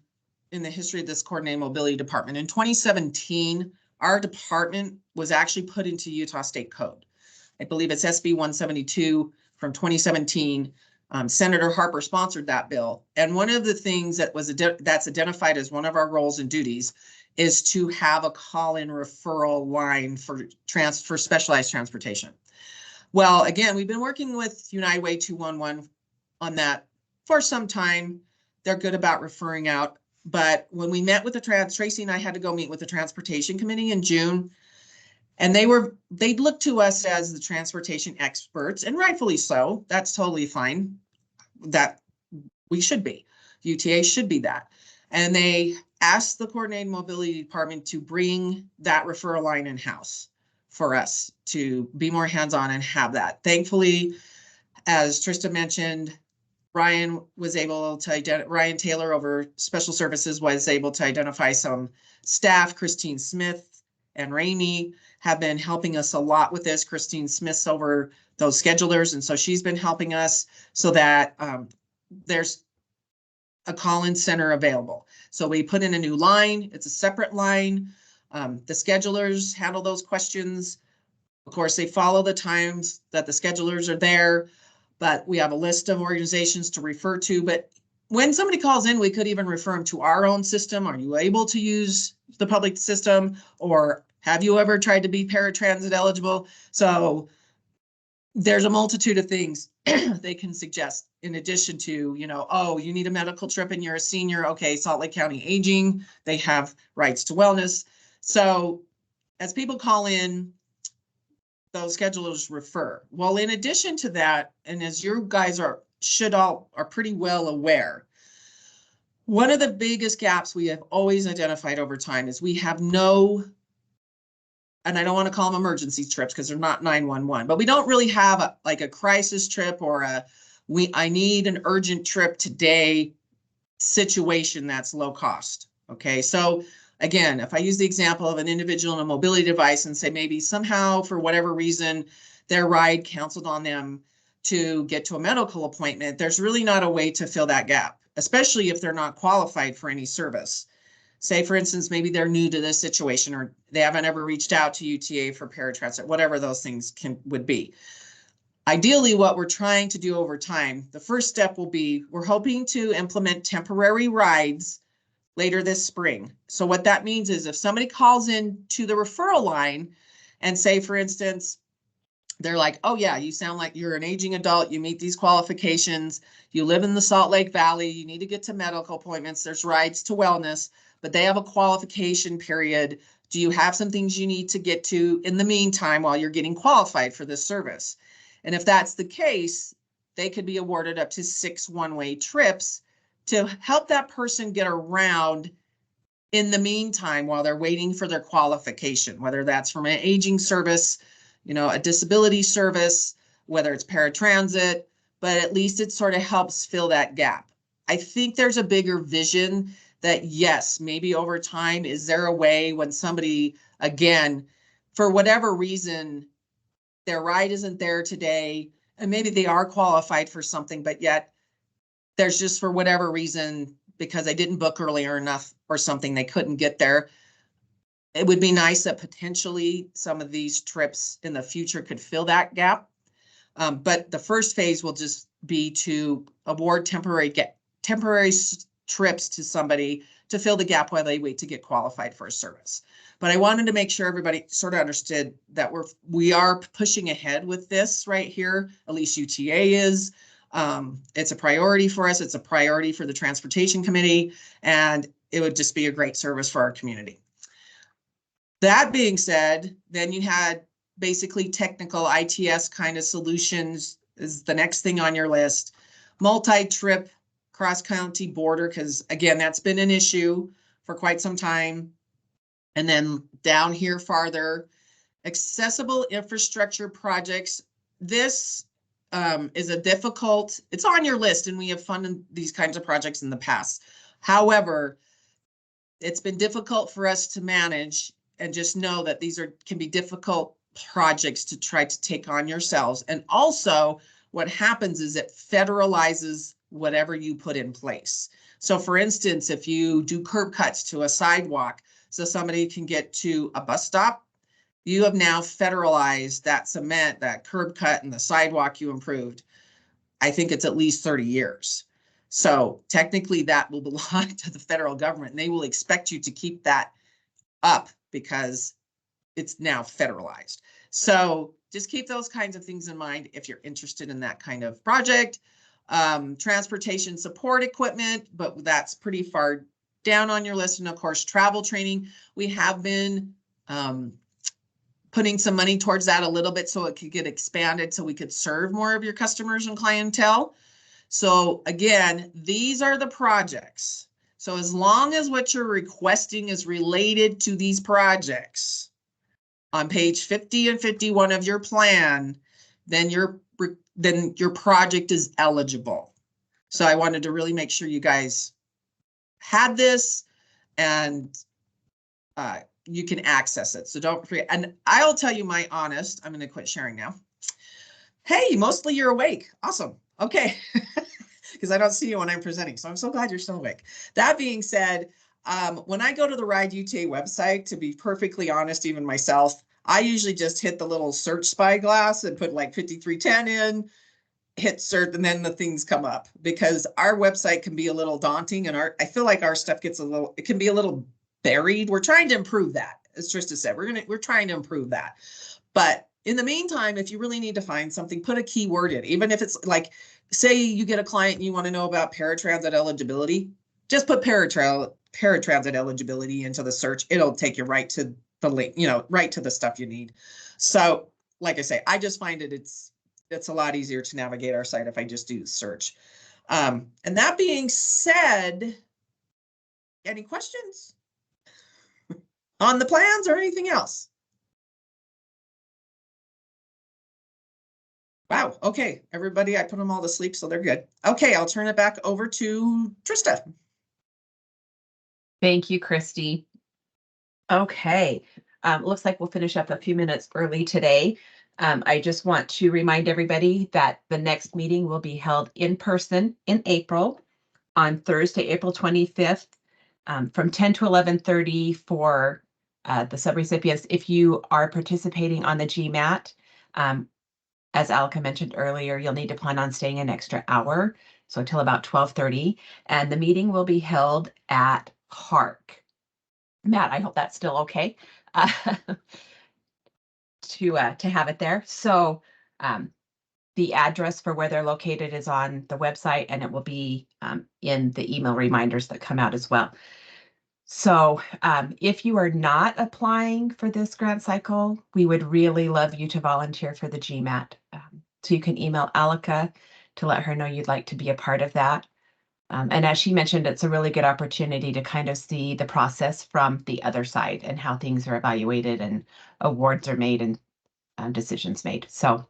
in the history of this coordinated mobility department, in 2017, our department was actually put into Utah State Code. I believe it's SB 172 from 2017. Senator Harper sponsored that bill. And one of the things that's identified as one of our roles and duties is to have a call-in referral line for specialized transportation. Well, again, we've been working with United Way 211 on that for some time. They're good about referring out. But when we met with Tracy and I had to go meet with the Transportation Committee in June, and they'd look to us as the transportation experts, and rightfully so. That's totally fine. That we should be. UTA should be that. And they asked the coordinated mobility department to bring that referral line in-house for us to be more hands-on and have that. Thankfully, as Trista mentioned, Ryan Taylor over Special Services was able to identify some staff. Christine Smith and Rainey have been helping us a lot with this. Christine Smith's over those schedulers, and so she's been helping us so that there's a call-in center available. So we put in a new line. It's a separate line. The schedulers handle those questions. Of course, they follow the times that the schedulers are there, but we have a list of organizations to refer to. But when somebody calls in, we could even refer them to our own system. Are you able to use the public system? Or have you ever tried to be paratransit eligible? So there's a multitude of things they can suggest in addition to, you know, oh, you need a medical trip and you're a senior. Okay, Salt Lake County Aging, they have rights to wellness. So as people call in, those schedulers refer. Well, in addition to that, and as you guys are pretty well aware, one of the biggest gaps we have always identified over time is we have no, and I don't want to call them emergency trips because they're not 911, but we don't really have like a crisis trip or I need an urgent trip today situation that's low cost. Okay, so again, if I use the example of an individual in a mobility device and say maybe somehow for whatever reason their ride canceled on them to get to a medical appointment, there's really not a way to fill that gap, especially if they're not qualified for any service. Say, for instance, maybe they're new to this situation or they haven't ever reached out to UTA for paratransit, whatever those things would be. Ideally, what we're trying to do over time, the first step will be, we're hoping to implement temporary rides later this spring. So what that means is if somebody calls in to the referral line and say, for instance, they're like, oh yeah, you sound like you're an aging adult, you meet these qualifications, you live in the Salt Lake Valley, you need to get to medical appointments, there's rides to wellness, but they have a qualification period. Do you have some things you need to get to in the meantime while you're getting qualified for this service? And if that's the case, they could be awarded up to 6 one-way trips to help that person get around in the meantime while they're waiting for their qualification, whether that's from an aging service, you know, a disability service, whether it's paratransit, but at least it sort of helps fill that gap. I think there's a bigger vision that yes, maybe over time, is there a way when somebody, again, for whatever reason, their ride isn't there today, and maybe they are qualified for something, but yet there's just for whatever reason, because they didn't book earlier enough or something, they couldn't get there. It would be nice that potentially some of these trips in the future could fill that gap. But the first phase will just be to award temporary trips to somebody to fill the gap while they wait to get qualified for a service. But I wanted to make sure everybody sort of understood that we are pushing ahead with this right here. At least UTA is. It's a priority for us. It's a priority for the Transportation Committee, and it would just be a great service for our community. That being said, then you had basically technical ITS kind of solutions is the next thing on your list. Multi-trip cross-county border, because again, that's been an issue for quite some time. And then down here farther, accessible infrastructure projects. This is a difficult, it's on your list, and we have funded these kinds of projects in the past. However, it's been difficult for us to manage, and just know that these can be difficult projects to try to take on yourselves. And also what happens is it federalizes whatever you put in place. So for instance, if you do curb cuts to a sidewalk so somebody can get to a bus stop, you have now federalized that cement, that curb cut, and the sidewalk you improved. I think it's at least 30 years. So technically that will belong to the federal government, and they will expect you to keep that up because it's now federalized. So just keep those kinds of things in mind if you're interested in that kind of project. Transportation support equipment, but that's pretty far down on your list. And of course, travel training. We have been putting some money towards that a little bit so it could get expanded so we could serve more of your customers and clientele. So again, these are the projects. So as long as what you're requesting is related to these projects on page 50 and 51 of your plan, then your project is eligible. So I wanted to really make sure you guys had this and you can access it. So don't forget. And I'll tell you my honest, I'm going to quit sharing now. Hey, mostly you're awake. Awesome. Okay. Because I don't see you when I'm presenting. So I'm so glad you're still awake. That being said, when I go to the Ride UTA website, to be perfectly honest, even myself, I usually just hit the little search spyglass and put like 5310 in, hit search, and then the things come up, because our website can be a little daunting, and I feel like our stuff gets it can be a little buried. We're trying to improve that. As Trista said, we're trying to improve that. But in the meantime, if you really need to find something, put a keyword in, even if it's like, say you get a client and you want to know about paratransit eligibility, just put paratransit eligibility into the search. It'll take you right to the link, right to the stuff you need. So like I say, I just find it's a lot easier to navigate our site if I just do search. And that being said, any questions on the plans or anything else? Wow. Okay, everybody, I put them all to sleep, so they're good. Okay, I'll turn it back over to Trista. Thank you, Christy. Okay, looks like we'll finish up a few minutes early today. I just want to remind everybody that the next meeting will be held in person in April on Thursday, April 25th, from 10 to 11:30 for the subrecipients. If you are participating on the GMAT, as Alka mentioned earlier, you'll need to plan on staying an extra hour, so until about 12:30, and the meeting will be held at Park. Matt, I hope that's still okay to have it there. So the address for where they're located is on the website, and it will be in the email reminders that come out as well. So if you are not applying for this grant cycle, we would really love you to volunteer for the GMAT. So you can email Alika to let her know you'd like to be a part of that. And as she mentioned, it's a really good opportunity to kind of see the process from the other side and how things are evaluated and awards are made and decisions made. So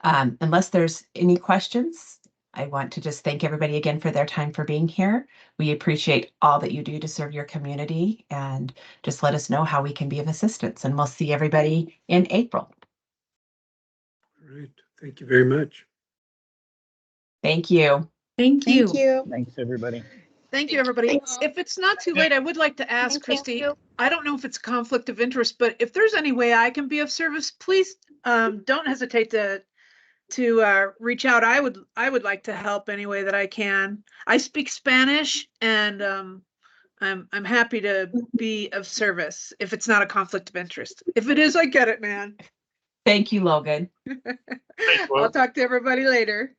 unless there's any questions, I want to just thank everybody again for their time for being here. We appreciate all that you do to serve your community, and just let us know how we can be of assistance, and we'll see everybody in April. All right. Thank you very much. Thank you. Thank you. Thanks, everybody. Thank you, everybody. If it's not too late, I would like to ask Christy, I don't know if it's a conflict of interest, but if there's any way I can be of service, please don't hesitate to reach out. I would like to help any way that I can. I speak Spanish, and I'm happy to be of service if it's not a conflict of interest. If it is, I get it, man. Thank you, Logan. I'll talk to everybody later.